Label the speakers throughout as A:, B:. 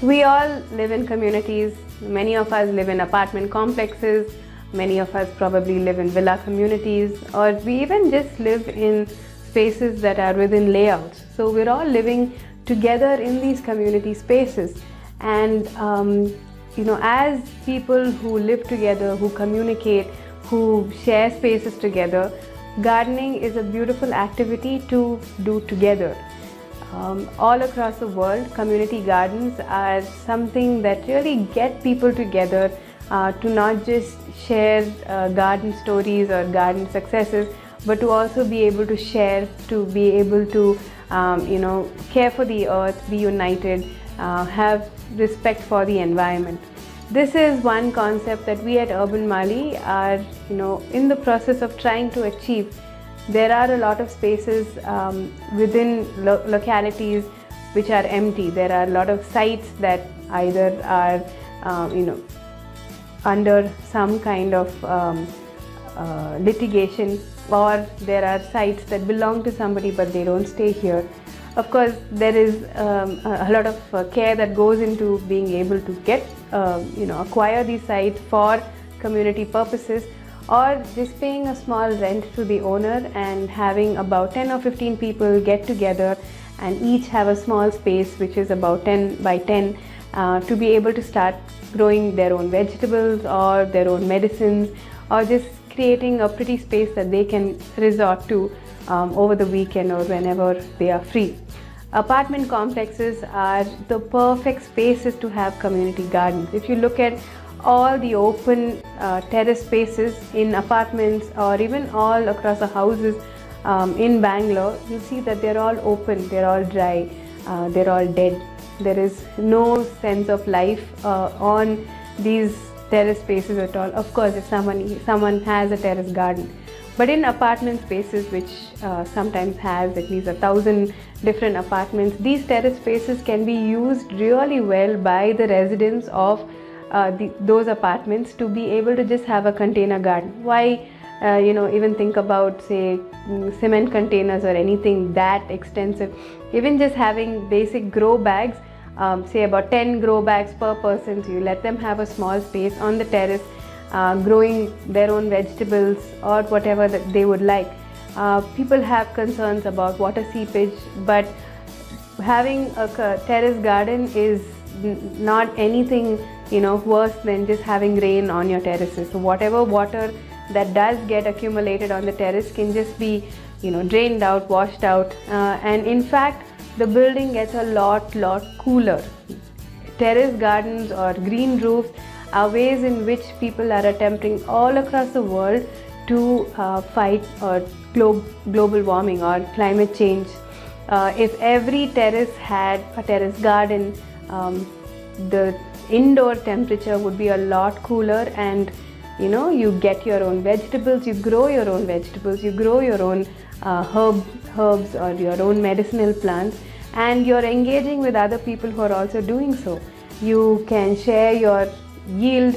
A: We all live in communities. Many of us live in apartment complexes. Many of us probably live in villa communities, or we even just live in spaces that are within layouts. So we're all living together in these community spaces. And as people who live together, who communicate, who share spaces together, gardening is a beautiful activity to do together. All across the world, community gardens are something that really get people together to not just share garden stories or garden successes, but to also be able to share, to be able to care for the earth, be united, have respect for the environment. This is one concept that we at Urban Mali are in the process of trying to achieve. There are a lot of spaces within localities which are empty. There are a lot of sites that either are under some kind of litigation, or there are sites that belong to somebody but they don't stay here. Of course, there is a lot of care that goes into being able to get acquire these sites for community purposes, or just paying a small rent to the owner and having about 10 or 15 people get together and each have a small space which is about 10 by 10 to be able to start growing their own vegetables or their own medicines, or just creating a pretty space that they can resort to over the weekend or whenever they are free. Apartment complexes are the perfect spaces to have community gardens. If you look at all the open terrace spaces in apartments or even all across the houses in Bangalore, you see that they're all open, they're all dry, they're all dead. There is no sense of life on these terrace spaces at all. Of course, if someone has a terrace garden. But in apartment spaces, which sometimes has at least 1,000 different apartments, these terrace spaces can be used really well by the residents of those apartments to be able to just have a container garden. Why even think about, say, cement containers or anything that extensive? Even just having basic grow bags, say about 10 grow bags per person, so you let them have a small space on the terrace, growing their own vegetables or whatever that they would like. People have concerns about water seepage, but having a terrace garden is not anything worse than just having rain on your terraces. So whatever water that does get accumulated on the terrace can just be drained out, washed out, and in fact the building gets a lot cooler. Terrace gardens or green roofs are ways in which people are attempting all across the world to fight global warming or climate change. If every terrace had a terrace garden, the indoor temperature would be a lot cooler, and you get your own vegetables, you grow your own vegetables, you grow your own herbs or your own medicinal plants, and you're engaging with other people who are also doing so. You can share your yield,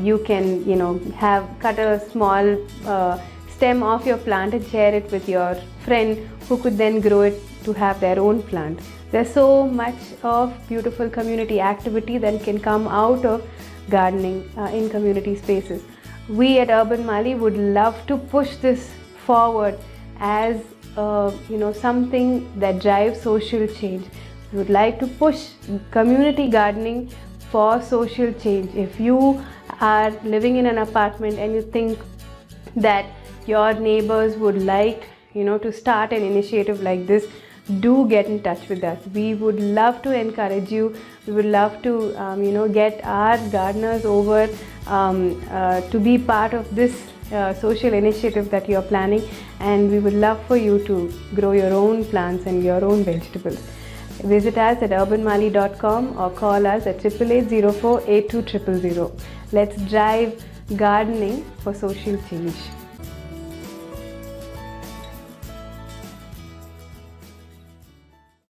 A: you can cut a small stem off your plant and share it with your friend who could then grow it to have their own plant. There's so much of beautiful community activity that can come out of gardening in community spaces. We at Urban Mali would love to push this forward as something that drives social change. We would like to push community gardening for social change. If you are living in an apartment and you think that your neighbors would like to start an initiative like this, do get in touch with us. We would love to encourage you. We would love to get our gardeners over to be part of this social initiative that you are planning, and we would love for you to grow your own plants and your own vegetables. Visit us at urbanmali.com or call us at 8804 82 000. Let's drive gardening for social change.